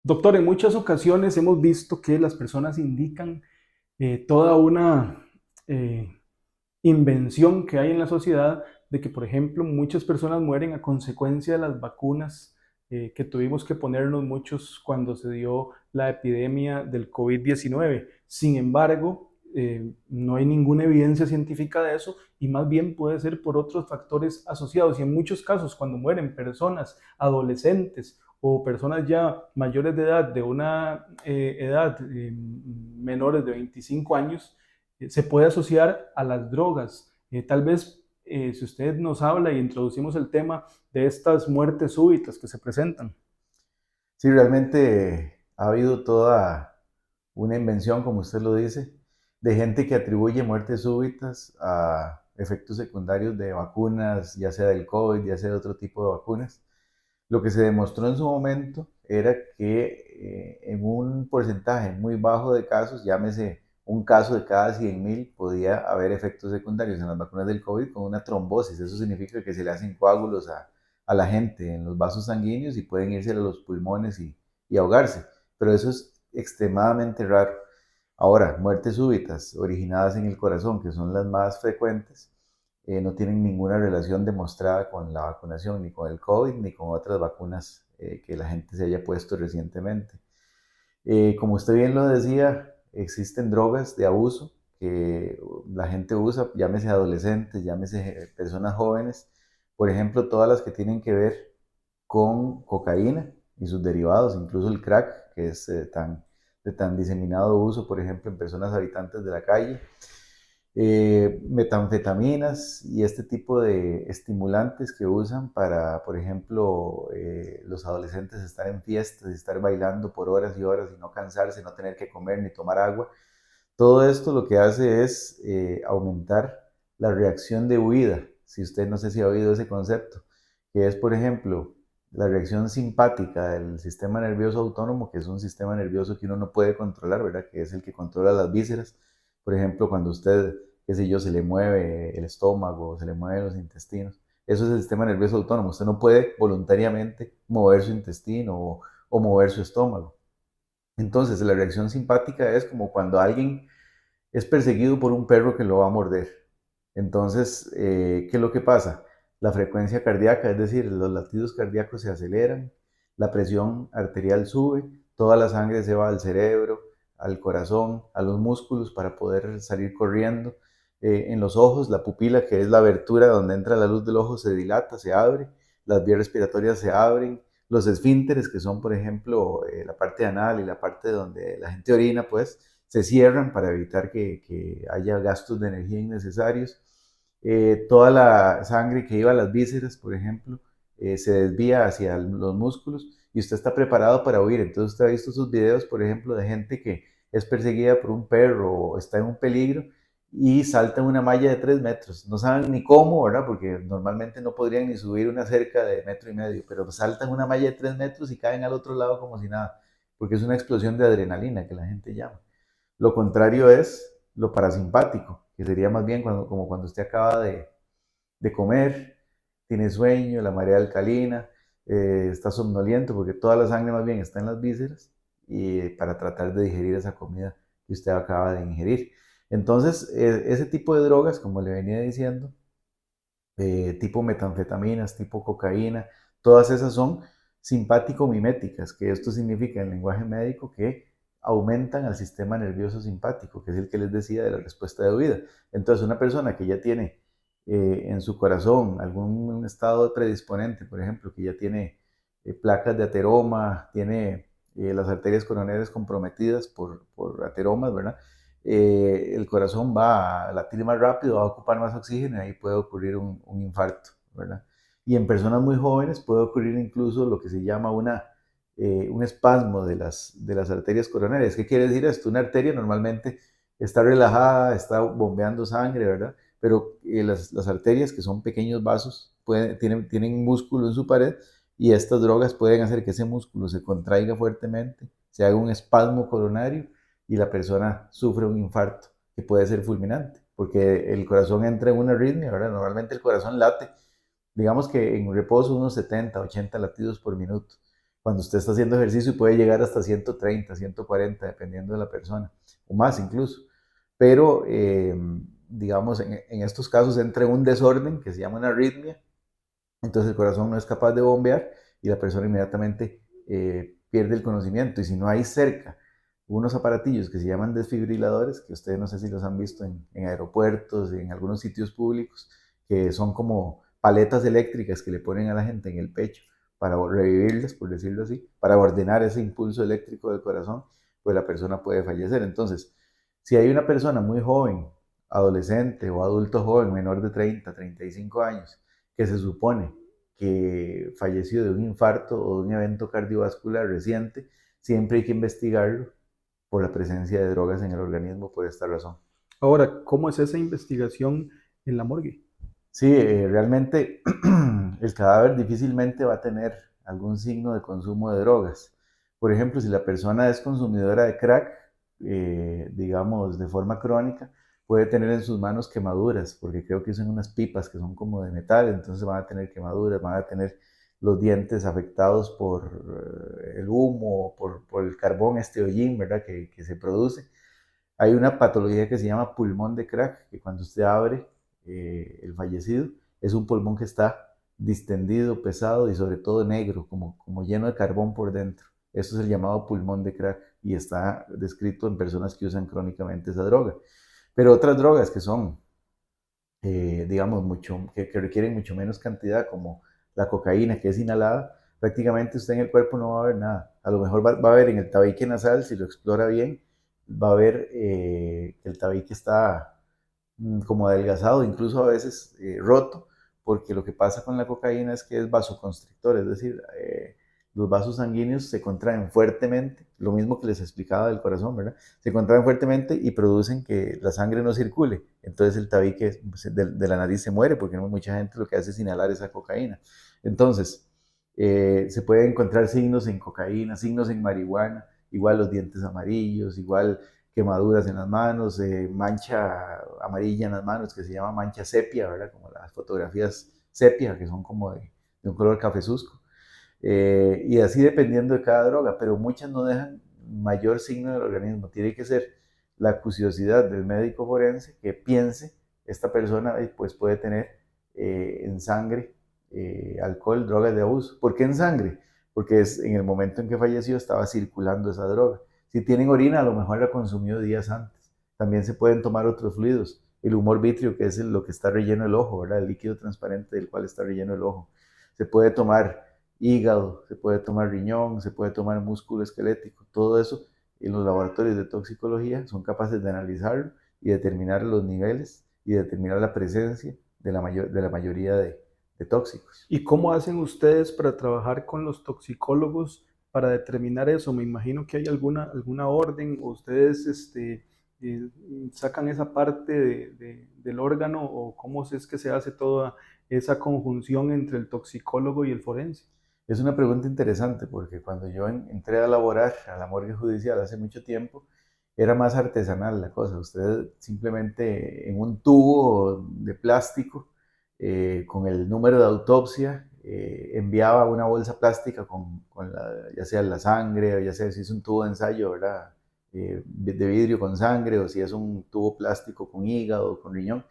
Doctor, en muchas ocasiones hemos visto que las personas indican toda una eh, invención que hay en la sociedad de que, por ejemplo, muchas personas mueren a consecuencia de las vacunas que tuvimos que ponernos muchos cuando se dio la epidemia del COVID-19. Sin embargo, no hay ninguna evidencia científica de eso y más bien puede ser por otros factores asociados. Y en muchos casos, cuando mueren personas adolescentes o personas ya mayores de edad, de una edad menores de 25 años, se puede asociar a las drogas. Tal vez si usted nos habla y introducimos el tema de estas muertes súbitas que se presentan. Sí, realmente ha habido toda una invención, como usted lo dice, de gente que atribuye muertes súbitas a efectos secundarios de vacunas, ya sea del COVID, ya sea de otro tipo de vacunas. Lo que se demostró en su momento era que en un porcentaje muy bajo de casos, llámese un caso de cada 100.000, podía haber efectos secundarios en las vacunas del COVID con una trombosis. Eso significa que se le hacen coágulos a la gente en los vasos sanguíneos y pueden irse a los pulmones y ahogarse. Pero eso es extremadamente raro. Ahora, muertes súbitas originadas en el corazón, que son las más frecuentes, no tienen ninguna relación demostrada con la vacunación, ni con el COVID, ni con otras vacunas que la gente se haya puesto recientemente. Como usted bien lo decía, existen drogas de abuso que la gente usa, llámese adolescentes, llámese personas jóvenes, por ejemplo, todas las que tienen que ver con cocaína y sus derivados, incluso el crack, que es de tan diseminado uso, por ejemplo, en personas habitantes de la calle, metanfetaminas y este tipo de estimulantes que usan para, por ejemplo, los adolescentes estar en fiestas y estar bailando por horas y horas y no cansarse, no tener que comer ni tomar agua. Todo esto lo que hace es aumentar la reacción de huida, si usted no sé si ha oído ese concepto, que es, por ejemplo, la reacción simpática del sistema nervioso autónomo, que es un sistema nervioso que uno no puede controlar, ¿verdad? Que es el que controla las vísceras. Por ejemplo, cuando usted, qué sé yo, se le mueve el estómago, se le mueven los intestinos. Eso es el sistema nervioso autónomo. Usted no puede voluntariamente mover su intestino o mover su estómago. Entonces, la reacción simpática es como cuando alguien es perseguido por un perro que lo va a morder. Entonces, ¿qué es lo que pasa? La frecuencia cardíaca, es decir, los latidos cardíacos se aceleran, la presión arterial sube, toda la sangre se va al cerebro, al corazón, a los músculos para poder salir corriendo. En los ojos, la pupila, que es la abertura donde entra la luz del ojo, se dilata, se abre, las vías respiratorias se abren, los esfínteres, que son, por ejemplo, la parte anal y la parte donde la gente orina, pues, se cierran para evitar que haya gastos de energía innecesarios. Toda la sangre que iba a las vísceras, por ejemplo, se desvía hacia los músculos y usted está preparado para huir. Entonces usted ha visto sus videos, por ejemplo, de gente que es perseguida por un perro o está en un peligro y salta una malla de 3 metros. No saben ni cómo, ¿verdad? Porque normalmente no podrían ni subir una cerca de metro y medio, pero saltan una malla de 3 metros y caen al otro lado como si nada, porque es una explosión de adrenalina que la gente llama. Lo contrario es lo parasimpático, que sería más bien como cuando usted acaba de comer, tiene sueño, la marea alcalina, está somnoliento, porque toda la sangre más bien está en las vísceras y para tratar de digerir esa comida que usted acaba de ingerir. Entonces, ese tipo de drogas, como le venía diciendo, tipo metanfetaminas, tipo cocaína, todas esas son simpático-miméticas, que esto significa en lenguaje médico que aumentan al sistema nervioso simpático, que es el que les decía de la respuesta de huida. Entonces, una persona que ya tiene en su corazón algún estado predisponente, por ejemplo, que ya tiene placas de ateroma, tiene las arterias coronarias comprometidas por ateromas, ¿verdad? El corazón va a latir más rápido, va a ocupar más oxígeno y ahí puede ocurrir un infarto, ¿verdad? Y en personas muy jóvenes puede ocurrir incluso lo que se llama un espasmo de las arterias coronarias. ¿Qué quiere decir esto? Una arteria normalmente está relajada, está bombeando sangre, ¿verdad? Pero las arterias, que son pequeños vasos, tienen músculo en su pared y estas drogas pueden hacer que ese músculo se contraiga fuertemente, se haga un espasmo coronario y la persona sufre un infarto que puede ser fulminante, porque el corazón entra en una arritmia, ¿verdad? Normalmente el corazón late, digamos que en reposo unos 70, 80 latidos por minuto. cuando usted está haciendo ejercicio puede llegar hasta 130, 140, dependiendo de la persona, o más incluso. Pero, digamos, en estos casos entra un desorden que se llama una arritmia, entonces el corazón no es capaz de bombear y la persona inmediatamente pierde el conocimiento. Y si no hay cerca unos aparatillos que se llaman desfibriladores, que ustedes no sé si los han visto en aeropuertos, en algunos sitios públicos, que son como paletas eléctricas que le ponen a la gente en el pecho para revivirles, por decirlo así, para ordenar ese impulso eléctrico del corazón, pues la persona puede fallecer. Entonces, si hay una persona muy joven, adolescente o adulto joven, menor de 30, 35 años, que se supone que falleció de un infarto o de un evento cardiovascular reciente, siempre hay que investigarlo por la presencia de drogas en el organismo por esta razón. Ahora, ¿cómo es esa investigación en la morgue? Sí, realmente el cadáver difícilmente va a tener algún signo de consumo de drogas. Por ejemplo, si la persona es consumidora de crack, digamos, de forma crónica, puede tener en sus manos quemaduras, porque creo que son unas pipas que son como de metal, entonces van a tener quemaduras, van a tener los dientes afectados por el humo, por el carbón, este hollín, ¿verdad?, que se produce. Hay una patología que se llama pulmón de crack, que cuando usted abre el fallecido, es un pulmón que está distendido, pesado y sobre todo negro, como lleno de carbón por dentro. Eso es el llamado pulmón de crack y está descrito en personas que usan crónicamente esa droga. Pero otras drogas que son, digamos, que requieren mucho menos cantidad, como la cocaína, que es inhalada, prácticamente usted en el cuerpo no va a ver nada. A lo mejor va a ver en el tabique nasal, si lo explora bien, va a ver que el tabique está como adelgazado, incluso a veces roto, porque lo que pasa con la cocaína es que es vasoconstrictor, es decir, los vasos sanguíneos se contraen fuertemente, lo mismo que les explicaba del corazón, ¿verdad? Se contraen fuertemente y producen que la sangre no circule, entonces el tabique de la nariz se muere, porque mucha gente lo que hace es inhalar esa cocaína. Entonces, se pueden encontrar signos en cocaína, signos en marihuana, igual los dientes amarillos, igual quemaduras en las manos, mancha amarilla en las manos que se llama mancha sepia, ¿verdad? Como las fotografías sepia, que son como de un color cafezusco. Y así dependiendo de cada droga, pero muchas no dejan mayor signo del organismo. Tiene que ser la curiosidad del médico forense que piense, esta persona pues puede tener en sangre alcohol, drogas de abuso. ¿Por qué en sangre? Porque es en el momento en que falleció estaba circulando esa droga. Si tienen orina, a lo mejor la consumió días antes. También se pueden tomar otros fluidos. El humor vitrio, que es lo que está relleno el ojo, ¿verdad? El líquido transparente del cual está relleno el ojo. Se puede tomar hígado, se puede tomar riñón, se puede tomar músculo esquelético. Todo eso en los laboratorios de toxicología son capaces de analizarlo y determinar los niveles y determinar la presencia de la mayoría de tóxicos. ¿Y cómo hacen ustedes para trabajar con los toxicólogos para determinar eso? Me imagino que hay alguna orden o ustedes eh, sacan esa parte del órgano o cómo es que se hace toda esa conjunción entre el toxicólogo y el forense. Es una pregunta interesante porque cuando yo entré a laborar a la morgue judicial hace mucho tiempo, era más artesanal la cosa. Usted simplemente en un tubo de plástico con el número de autopsia enviaba una bolsa plástica con ya sea la sangre o ya sea si es un tubo de ensayo, ¿verdad? De vidrio con sangre o si es un tubo plástico con hígado o con riñón,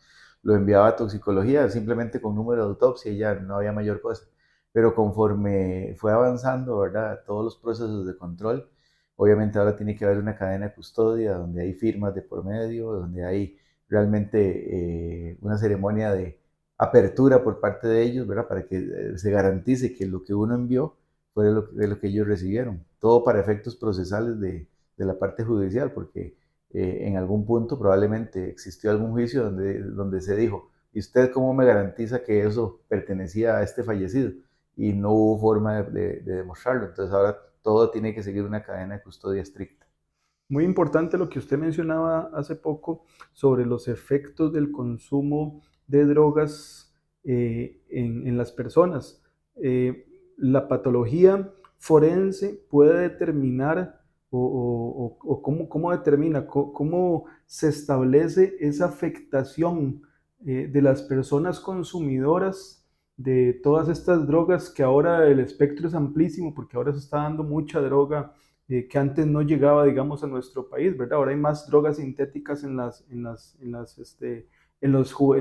lo enviaba a toxicología simplemente con número de autopsia y ya no había mayor cosa. Pero conforme fue avanzando, ¿verdad? Todos los procesos de control, obviamente ahora tiene que haber una cadena de custodia donde hay firmas de por medio, donde hay realmente una ceremonia de apertura por parte de ellos, ¿verdad? Para que se garantice que lo que uno envió fue lo que ellos recibieron. Todo para efectos procesales de la parte judicial, porque en algún punto probablemente existió algún juicio donde se dijo, ¿y usted cómo me garantiza que eso pertenecía a este fallecido? Y no hubo forma de demostrarlo. Entonces ahora todo tiene que seguir una cadena de custodia estricta. Muy importante lo que usted mencionaba hace poco sobre los efectos del consumo de drogas en las personas. La patología forense puede determinar o cómo determina, cómo se establece esa afectación de las personas consumidoras de todas estas drogas que ahora el espectro es amplísimo, porque ahora se está dando mucha droga que antes no llegaba, digamos, a nuestro país, ¿verdad? Ahora hay más drogas sintéticas en la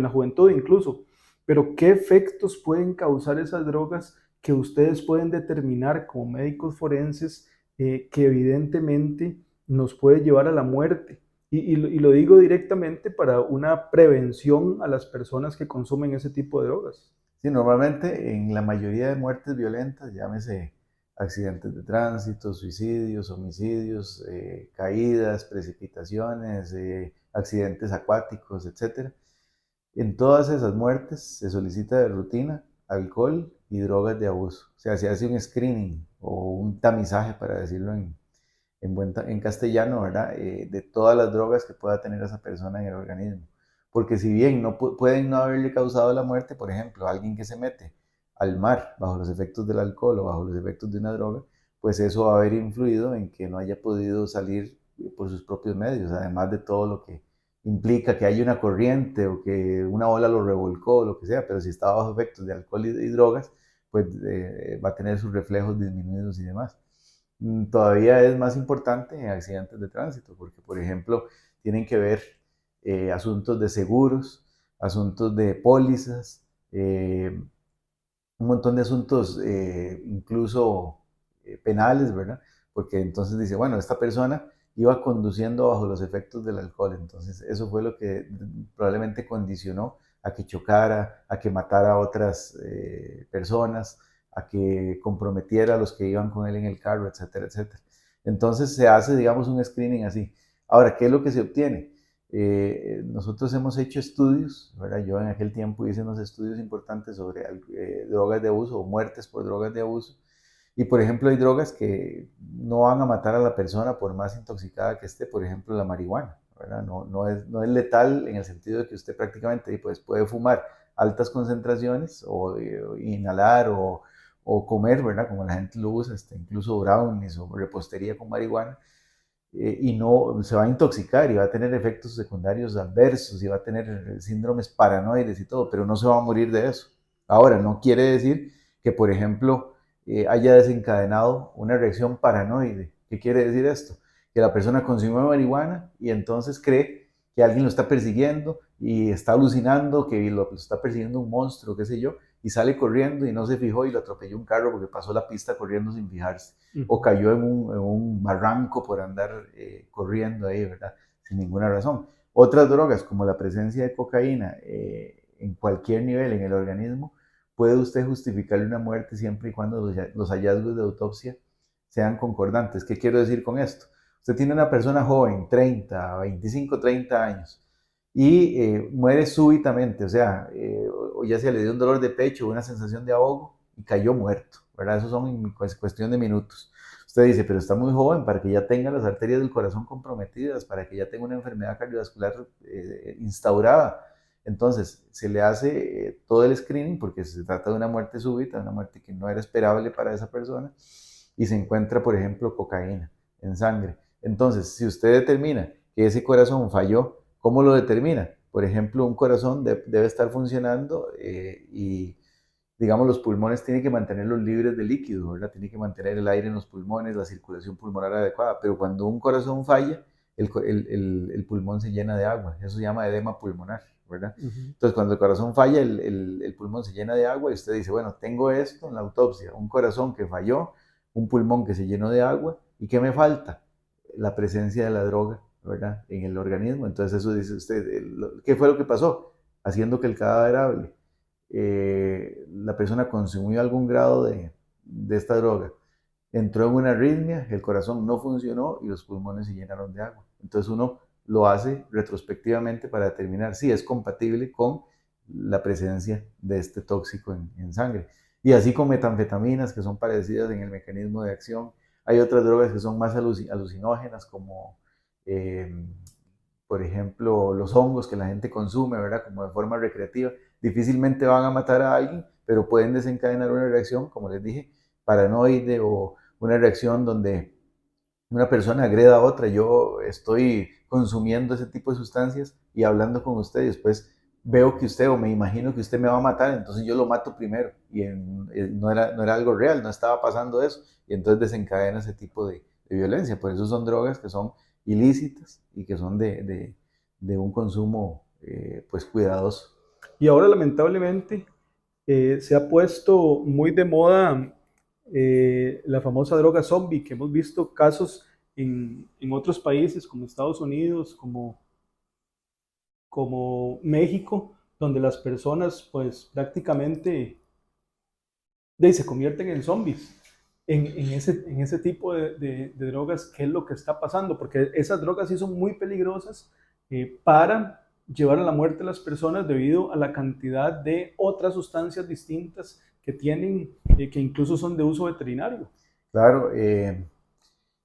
juventud incluso. Pero ¿qué efectos pueden causar esas drogas que ustedes pueden determinar como médicos forenses que evidentemente nos puede llevar a la muerte? Y lo digo directamente para una prevención a las personas que consumen ese tipo de drogas. Sí, normalmente en la mayoría de muertes violentas, llámese accidentes de tránsito, suicidios, homicidios, caídas, precipitaciones, accidentes acuáticos, etcétera. En todas esas muertes se solicita de rutina alcohol y drogas de abuso. O sea, se hace un screening o un tamizaje, para decirlo en castellano, ¿verdad? De todas las drogas que pueda tener esa persona en el organismo. Porque si bien no pueden no haberle causado la muerte, por ejemplo, alguien que se mete al mar bajo los efectos del alcohol o bajo los efectos de una droga, pues eso va a haber influido en que no haya podido salir por sus propios medios, además de todo lo que implica que haya una corriente o que una ola lo revolcó o lo que sea, pero si está bajo efectos de alcohol y drogas, pues va a tener sus reflejos disminuidos y demás. Todavía es más importante en accidentes de tránsito, porque por ejemplo tienen que ver asuntos de seguros, asuntos de pólizas, un montón de asuntos incluso penales, ¿verdad? Porque entonces dice, bueno, esta persona iba conduciendo bajo los efectos del alcohol, entonces eso fue lo que probablemente condicionó a que chocara, a que matara a otras personas, a que comprometiera a los que iban con él en el carro, etcétera, etcétera. Entonces se hace, digamos, un screening así. Ahora, ¿qué es lo que se obtiene? Nosotros hemos hecho estudios, ¿verdad? Yo en aquel tiempo hice unos estudios importantes sobre drogas de abuso o muertes por drogas de abuso. Y por ejemplo, hay drogas que no van a matar a la persona por más intoxicada que esté, por ejemplo, la marihuana, ¿verdad? No es letal en el sentido de que usted prácticamente pues, puede fumar altas concentraciones o inhalar o comer, ¿verdad? Como la gente lo usa, incluso brownies o repostería con marihuana, y no se va a intoxicar y va a tener efectos secundarios adversos y va a tener síndromes paranoides y todo, pero no se va a morir de eso. Ahora, no quiere decir que, por ejemplo, haya desencadenado una reacción paranoide. ¿Qué quiere decir esto? Que la persona consume marihuana y entonces cree que alguien lo está persiguiendo y está alucinando que lo está persiguiendo un monstruo, qué sé yo, y sale corriendo y no se fijó y lo atropelló un carro porque pasó la pista corriendo sin fijarse o cayó en un barranco por andar corriendo ahí, ¿verdad? Sin ninguna razón. Otras drogas, como la presencia de cocaína en cualquier nivel en el organismo, puede usted justificarle una muerte siempre y cuando los hallazgos de autopsia sean concordantes. ¿Qué quiero decir con esto? Usted tiene una persona joven, 30, 25, 30 años, y muere súbitamente, o sea, o ya se le dio un dolor de pecho, una sensación de ahogo y cayó muerto, ¿verdad? Eso son en cuestión de minutos. Usted dice, pero está muy joven para que ya tenga las arterias del corazón comprometidas, para que ya tenga una enfermedad cardiovascular instaurada. Entonces, se le hace todo el screening porque se trata de una muerte súbita, una muerte que no era esperable para esa persona, y se encuentra, por ejemplo, cocaína en sangre. Entonces, si usted determina que ese corazón falló, ¿cómo lo determina? Por ejemplo, un corazón debe estar funcionando y digamos, los pulmones tienen que mantenerlos libres de líquido, ¿verdad? Tienen que mantener el aire en los pulmones, la circulación pulmonar adecuada, pero cuando un corazón falla, el pulmón se llena de agua, eso se llama edema pulmonar, ¿verdad? Entonces, cuando el corazón falla, el pulmón se llena de agua y usted dice, bueno, tengo esto en la autopsia, un corazón que falló, un pulmón que se llenó de agua, ¿y qué me falta? La presencia de la droga, ¿verdad? En el organismo, entonces eso dice usted, ¿qué fue lo que pasó? Haciendo que el cadáver hable. La persona consumió algún grado de esta droga, entró en una arritmia, el corazón no funcionó y los pulmones se llenaron de agua. Entonces uno lo hace retrospectivamente para determinar si es compatible con la presencia de este tóxico en sangre. Y así con metanfetaminas que son parecidas en el mecanismo de acción. Hay otras drogas que son más alucinógenas como por ejemplo, los hongos que la gente consume, ¿verdad? Como de forma recreativa, difícilmente van a matar a alguien, pero pueden desencadenar una reacción, como les dije, paranoide o una reacción donde una persona agreda a otra. Yo estoy consumiendo ese tipo de sustancias y hablando con usted y después veo que usted, o me imagino que usted me va a matar, entonces yo lo mato primero. Y no era algo real, no estaba pasando eso. Y entonces desencadena ese tipo de violencia. Por eso son drogas que son ilícitas y que son de un consumo pues cuidadoso. Y ahora lamentablemente se ha puesto muy de moda la famosa droga zombie, que hemos visto casos en otros países como Estados Unidos, como México, donde las personas pues prácticamente se convierten en zombies. En ese tipo de drogas, ¿qué es lo que está pasando? Porque esas drogas sí son muy peligrosas para llevar a la muerte a las personas debido a la cantidad de otras sustancias distintas que tienen, que incluso son de uso veterinario. Claro,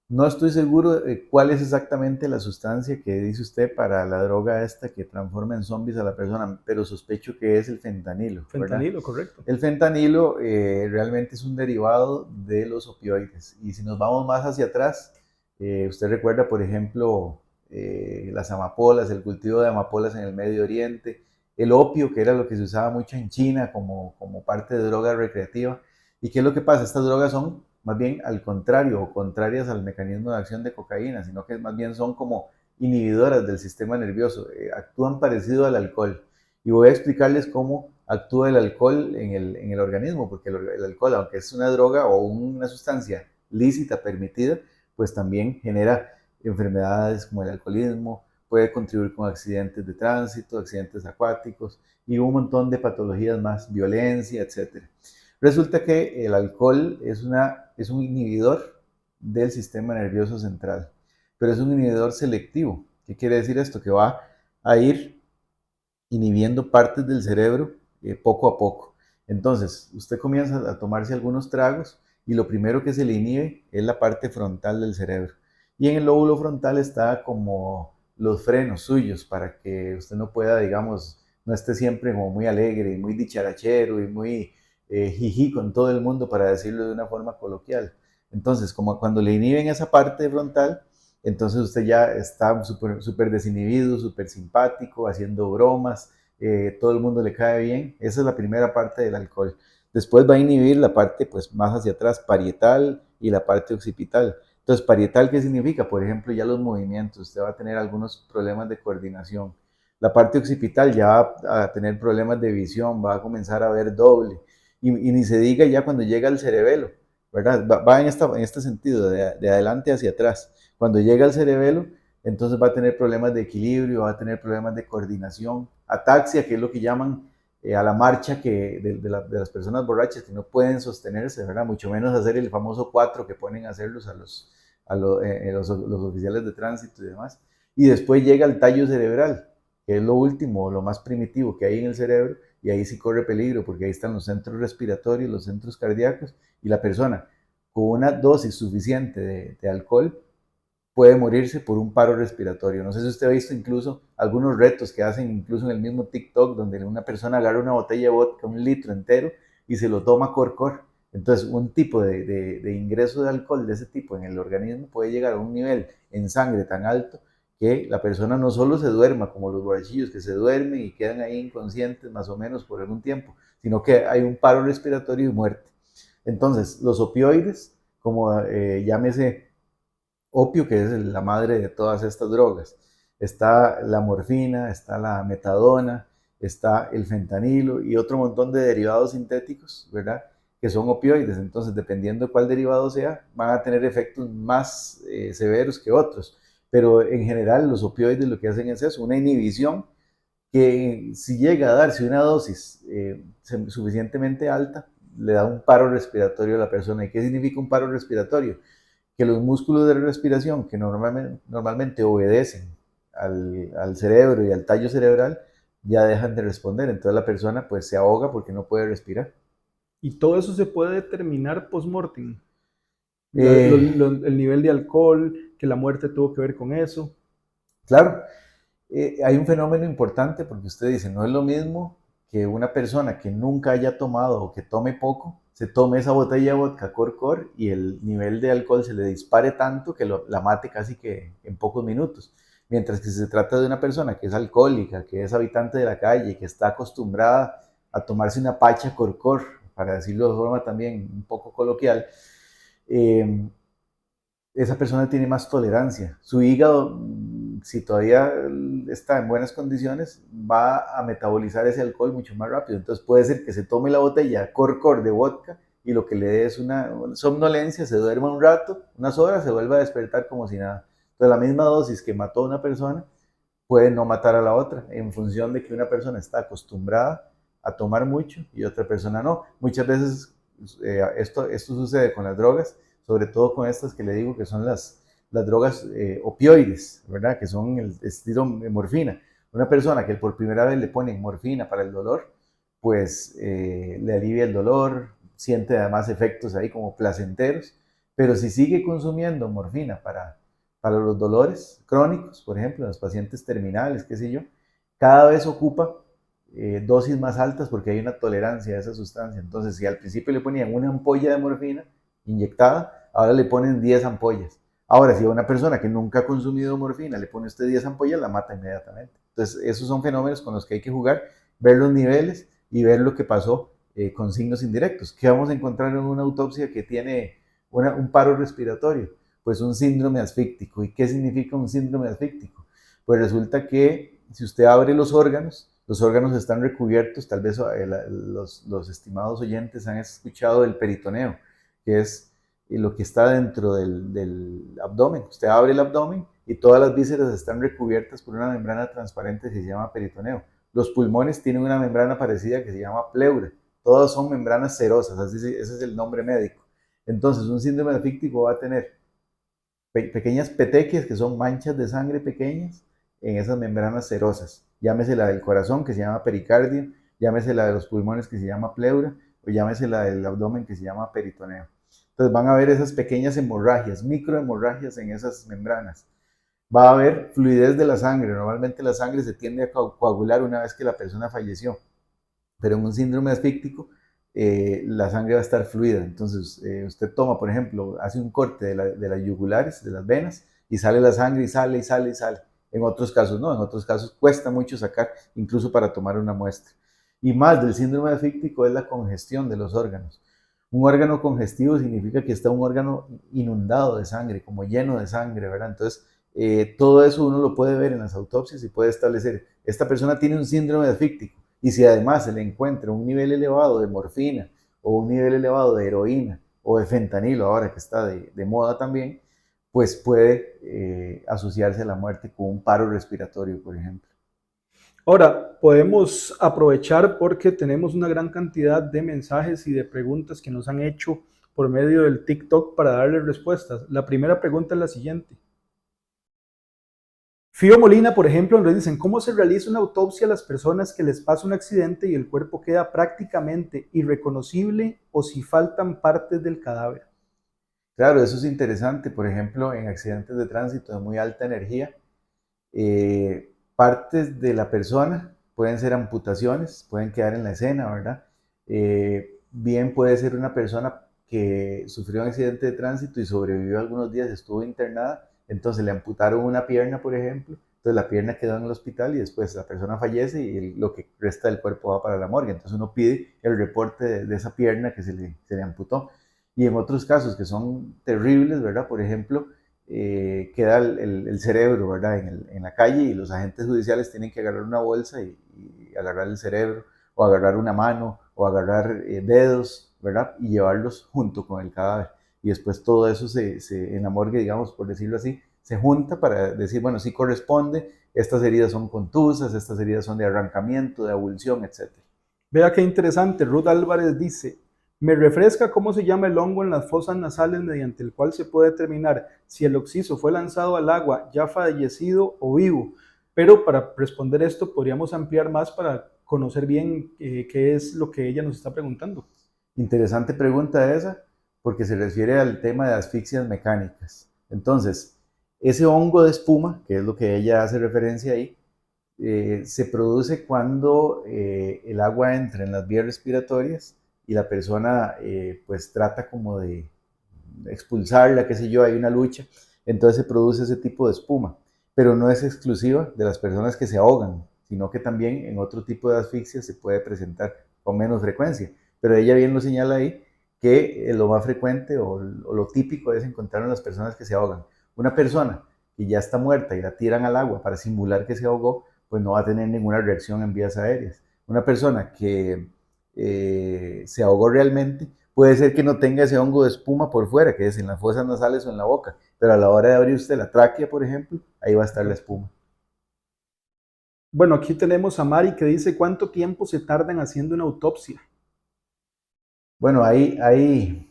no estoy seguro de cuál es exactamente la sustancia que dice usted para la droga esta que transforma en zombies a la persona, pero sospecho que es el fentanilo, ¿verdad? Fentanilo, correcto. El fentanilo realmente es un derivado de los opioides. Y si nos vamos más hacia atrás, usted recuerda, por ejemplo, las amapolas, el cultivo de amapolas en el Medio Oriente, el opio, que era lo que se usaba mucho en China como parte de droga recreativa. ¿Y qué es lo que pasa? Estas drogas son más bien al contrario o contrarias al mecanismo de acción de cocaína, sino que más bien son como inhibidoras del sistema nervioso, actúan parecido al alcohol. Y voy a explicarles cómo actúa el alcohol en el organismo, porque el alcohol, aunque es una droga o una sustancia lícita, permitida, pues también genera enfermedades como el alcoholismo, puede contribuir con accidentes de tránsito, accidentes acuáticos y un montón de patologías más, violencia, etc. Resulta que el alcohol es un inhibidor del sistema nervioso central, pero es un inhibidor selectivo. ¿Qué quiere decir esto? Que va a ir inhibiendo partes del cerebro poco a poco. Entonces, usted comienza a tomarse algunos tragos y lo primero que se le inhibe es la parte frontal del cerebro. Y en el lóbulo frontal está como los frenos suyos para que usted no pueda, digamos, no esté siempre como muy alegre y muy dicharachero y muy jiji con todo el mundo, para decirlo de una forma coloquial. Entonces, como cuando le inhiben esa parte frontal, entonces usted ya está súper desinhibido, súper simpático, haciendo bromas, todo el mundo le cae bien. Esa es la primera parte del alcohol. Después va a inhibir la parte pues más hacia atrás, parietal, y la parte occipital. Entonces, parietal, ¿qué significa? Por ejemplo, ya los movimientos, usted va a tener algunos problemas de coordinación. La parte occipital ya va a tener problemas de visión, va a comenzar a ver doble. Y ni se diga ya cuando llega al cerebelo, ¿verdad? Va en este sentido, de adelante hacia atrás. Cuando llega al cerebelo, entonces va a tener problemas de equilibrio, va a tener problemas de coordinación, ataxia, que es lo que llaman a la marcha de las personas borrachas que no pueden sostenerse, ¿verdad? Mucho menos hacer el famoso 4 que ponen a hacerlos los oficiales de tránsito y demás. Y después llega el tallo cerebral, que es lo último, lo más primitivo que hay en el cerebro, y ahí sí corre peligro, porque ahí están los centros respiratorios, los centros cardíacos, y la persona con una dosis suficiente de alcohol puede morirse por un paro respiratorio. No sé si usted ha visto incluso algunos retos que hacen incluso en el mismo TikTok, donde una persona agarra una botella de vodka, un litro entero, y se lo toma cor. Entonces, un tipo de ingreso de alcohol de ese tipo en el organismo puede llegar a un nivel en sangre tan alto que la persona no solo se duerma, como los borrachillos que se duermen y quedan ahí inconscientes más o menos por algún tiempo, sino que hay un paro respiratorio y muerte. Entonces, los opioides, como llámese opio, que es la madre de todas estas drogas. Está la morfina, está la metadona, está el fentanilo y otro montón de derivados sintéticos, ¿verdad? Que son opioides. Entonces, dependiendo de cuál derivado sea, van a tener efectos más severos que otros. Pero en general, los opioides lo que hacen es eso, una inhibición que si llega a darse una dosis suficientemente alta, le da un paro respiratorio a la persona. ¿Y qué significa un paro respiratorio? Que los músculos de respiración que normalmente obedecen al cerebro y al tallo cerebral ya dejan de responder. Entonces la persona pues se ahoga porque no puede respirar. Y todo eso se puede determinar post-mortem. Eh, El nivel de alcohol, que la muerte tuvo que ver con eso. claro, hay un fenómeno importante porque usted dice, no es lo mismo que una persona que nunca haya tomado o que tome poco, se tome esa botella de vodka cor, y el nivel de alcohol se le dispare tanto que la mate casi que en pocos minutos. Mientras que si se trata de una persona que es alcohólica, que es habitante de la calle, que está acostumbrada a tomarse una pacha corcor, para decirlo de forma también un poco coloquial, eh, esa persona tiene más tolerancia. Su hígado, si todavía está en buenas condiciones, va a metabolizar ese alcohol mucho más rápido. Entonces puede ser que se tome la botella corcor de vodka y lo que le dé es una somnolencia, se duerma un rato, unas horas, se vuelve a despertar como si nada. Entonces la misma dosis que mató a una persona puede no matar a la otra en función de que una persona está acostumbrada a tomar mucho y otra persona no. Muchas veces esto sucede con las drogas, sobre todo con estas que le digo que son las drogas opioides, ¿verdad? Que son el estilo de morfina. Una persona que por primera vez le ponen morfina para el dolor, pues le alivia el dolor, siente además efectos ahí como placenteros, pero si sigue consumiendo morfina para los dolores crónicos, por ejemplo, los pacientes terminales, qué sé yo, cada vez ocupa dosis más altas porque hay una tolerancia a esa sustancia. Entonces, si al principio le ponían una ampolla de morfina inyectada, ahora le ponen 10 ampollas. Ahora, si a una persona que nunca ha consumido morfina le pone usted 10 ampollas, la mata inmediatamente. Entonces, esos son fenómenos con los que hay que jugar, ver los niveles y ver lo que pasó con signos indirectos. ¿Qué vamos a encontrar en una autopsia que tiene un paro respiratorio? Pues un síndrome asfíctico. ¿Y qué significa un síndrome asfíctico? Pues resulta que si usted abre los órganos están recubiertos, tal vez los estimados oyentes han escuchado del peritoneo, que es lo que está dentro del abdomen. Usted abre el abdomen y todas las vísceras están recubiertas por una membrana transparente que se llama peritoneo. Los pulmones tienen una membrana parecida que se llama pleura. Todas son membranas serosas, ese es el nombre médico. Entonces, un síndrome asfíctico va a tener pequeñas petequias, que son manchas de sangre pequeñas en esas membranas serosas. Llámese la del corazón, que se llama pericardio, llámese la de los pulmones, que se llama pleura, o llámese la del abdomen, que se llama peritoneo. Entonces van a haber esas pequeñas hemorragias, microhemorragias en esas membranas. Va a haber fluidez de la sangre. Normalmente la sangre se tiende a coagular una vez que la persona falleció, pero en un síndrome asfíctico la sangre va a estar fluida. Entonces, usted toma, por ejemplo, hace un corte de las yugulares, de las venas, y sale la sangre y sale y sale y sale. En otros casos no, en otros casos cuesta mucho sacar, incluso para tomar una muestra. Y más del síndrome asfíctico es la congestión de los órganos. Un órgano congestivo significa que está un órgano inundado de sangre, como lleno de sangre, ¿verdad? Entonces, todo eso uno lo puede ver en las autopsias y puede establecer, esta persona tiene un síndrome asfíctico. Y si además se le encuentra un nivel elevado de morfina o un nivel elevado de heroína o de fentanilo, ahora que está de moda también, pues puede asociarse a la muerte con un paro respiratorio, por ejemplo. Ahora, podemos aprovechar porque tenemos una gran cantidad de mensajes y de preguntas que nos han hecho por medio del TikTok para darles respuestas. La primera pregunta es la siguiente. Fío Molina, por ejemplo, nos dicen, ¿cómo se realiza una autopsia a las personas que les pasa un accidente y el cuerpo queda prácticamente irreconocible o si faltan partes del cadáver? Claro, eso es interesante. Por ejemplo, en accidentes de tránsito de muy alta energía, partes de la persona pueden ser amputaciones, pueden quedar en la escena, ¿verdad? Bien puede ser una persona que sufrió un accidente de tránsito y sobrevivió algunos días, estuvo internada, entonces le amputaron una pierna, por ejemplo, entonces la pierna quedó en el hospital y después la persona fallece y lo que resta del cuerpo va para la morgue. Entonces uno pide el reporte de esa pierna que se le amputó. Y en otros casos que son terribles, ¿verdad? Por ejemplo, queda el cerebro, ¿verdad? En la calle y los agentes judiciales tienen que agarrar una bolsa y agarrar el cerebro o agarrar una mano o agarrar dedos, ¿verdad? Y llevarlos junto con el cadáver. Y después todo eso en la morgue, digamos, por decirlo así, se junta para decir, bueno, sí corresponde, estas heridas son contusas, estas heridas son de arrancamiento, de abulsión, etc. Vea qué interesante. Ruth Álvarez dice, me refresca cómo se llama el hongo en las fosas nasales mediante el cual se puede determinar si el occiso fue lanzado al agua ya fallecido o vivo. Pero para responder esto podríamos ampliar más para conocer bien qué es lo que ella nos está preguntando. Interesante pregunta esa, porque se refiere al tema de asfixias mecánicas. Entonces, ese hongo de espuma, que es lo que ella hace referencia ahí, se produce cuando el agua entra en las vías respiratorias y la persona pues trata como de expulsarla, qué sé yo, hay una lucha, entonces se produce ese tipo de espuma. pero no es exclusiva de las personas que se ahogan, sino que también en otro tipo de asfixia se puede presentar con menos frecuencia. Pero ella bien lo señala ahí, que lo más frecuente o lo típico es encontrar en las personas que se ahogan. Una persona que ya está muerta y la tiran al agua para simular que se ahogó, pues no va a tener ninguna reacción en vías aéreas. Una persona que se ahogó realmente, puede ser que no tenga ese hongo de espuma por fuera, que es en las fosas nasales o en la boca, pero a la hora de abrir usted la tráquea, por ejemplo, ahí va a estar la espuma. Bueno, aquí tenemos a Mari que dice, ¿cuánto tiempo se tardan haciendo una autopsia? Bueno, hay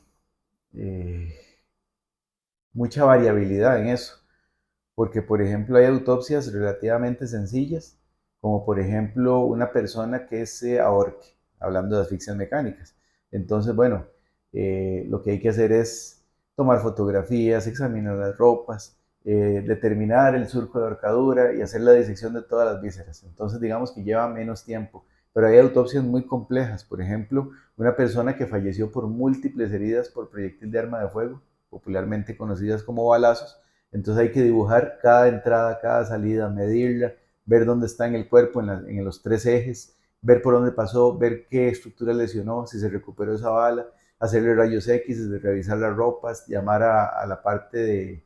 mucha variabilidad en eso, porque por ejemplo hay autopsias relativamente sencillas, como por ejemplo una persona que se ahorque, hablando de asfixias mecánicas. Entonces, bueno, lo que hay que hacer es tomar fotografías, examinar las ropas, determinar el surco de ahorcadura y hacer la disección de todas las vísceras. Entonces, digamos que lleva menos tiempo, pero hay autopsias muy complejas. Por ejemplo, una persona que falleció por múltiples heridas por proyectil de arma de fuego, popularmente conocidas como balazos. Entonces hay que dibujar cada entrada, cada salida, medirla, ver dónde está en el cuerpo, en los tres ejes, ver por dónde pasó, ver qué estructura lesionó, si se recuperó esa bala, hacerle rayos X, revisar las ropas, llamar a la parte de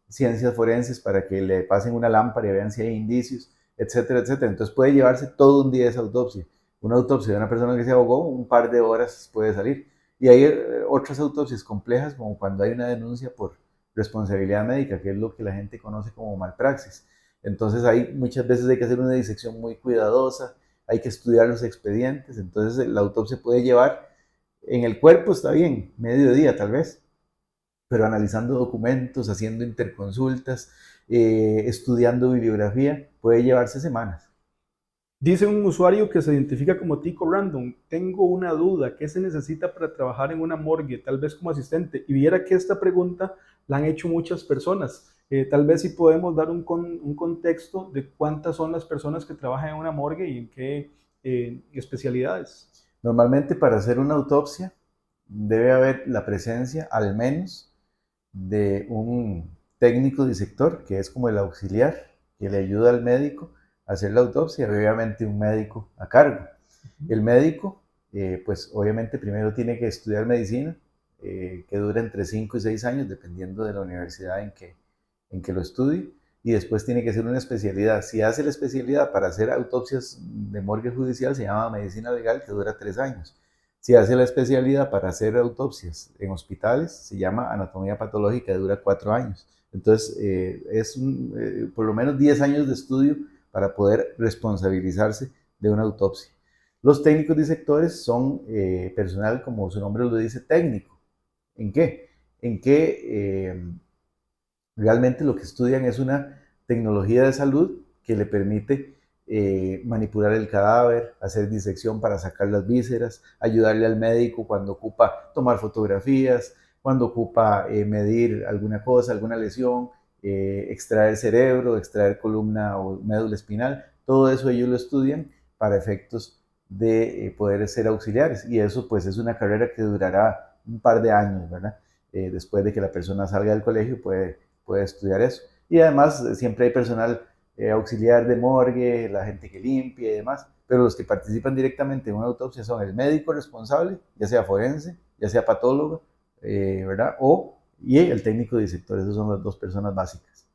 ciencias forenses para que le pasen una lámpara y vean si hay indicios, etcétera, etcétera. Entonces puede llevarse todo un día esa autopsia. Una autopsia de una persona que se ahogó, un par de horas puede salir. Y hay otras autopsias complejas, como cuando hay una denuncia por responsabilidad médica, que es lo que la gente conoce como malpraxis. Entonces hay muchas veces hay que hacer una disección muy cuidadosa, hay que estudiar los expedientes, entonces la autopsia puede llevar, en el cuerpo está bien, medio día tal vez, pero analizando documentos, haciendo interconsultas, estudiando bibliografía, puede llevarse semanas. Dice un usuario que se identifica como Tico Random, tengo una duda, ¿qué se necesita para trabajar en una morgue, tal vez como asistente? Y viera que esta pregunta la han hecho muchas personas. Tal vez si podemos dar un contexto de cuántas son las personas que trabajan en una morgue y en qué especialidades. Normalmente para hacer una autopsia debe haber la presencia al menos de un técnico disector, que es como el auxiliar, que le ayuda al médico a hacer la autopsia, y obviamente un médico a cargo. El médico, pues obviamente primero tiene que estudiar medicina, que dura entre 5 y 6 años, dependiendo de la universidad en que lo estudie, y después tiene que hacer una especialidad. Si hace la especialidad para hacer autopsias de morgue judicial, se llama medicina legal, que dura 3 años. Si hace la especialidad para hacer autopsias en hospitales, se llama anatomía patológica, dura 4 años. Entonces, por lo menos 10 años de estudio para poder responsabilizarse de una autopsia. Los técnicos disectores son personal, como su nombre lo dice, técnico. ¿En qué? En que realmente lo que estudian es una tecnología de salud que le permite manipular el cadáver, hacer disección para sacar las vísceras, ayudarle al médico cuando ocupa tomar fotografías, cuando ocupa medir alguna cosa, alguna lesión, extraer cerebro, extraer columna o médula espinal. Todo eso ellos lo estudian para efectos de poder ser auxiliares, y eso pues es una carrera que durará un par de años, ¿verdad? Después de que la persona salga del colegio puede estudiar eso. Y además siempre hay personal auxiliar de morgue, la gente que limpia y demás, pero los que participan directamente en una autopsia son el médico responsable, ya sea forense, ya sea patólogo, ¿verdad? Y el técnico disector. Esas son las dos personas básicas.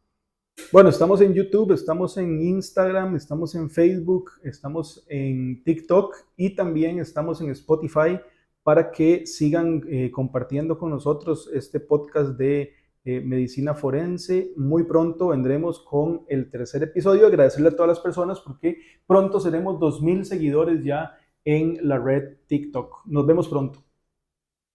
Bueno, estamos en YouTube, estamos en Instagram, estamos en Facebook, estamos en TikTok y también estamos en Spotify para que sigan compartiendo con nosotros este podcast de medicina forense. Muy pronto vendremos con el tercer episodio. Agradecerle a todas las personas porque pronto seremos 2000 seguidores ya en la red TikTok. Nos vemos pronto.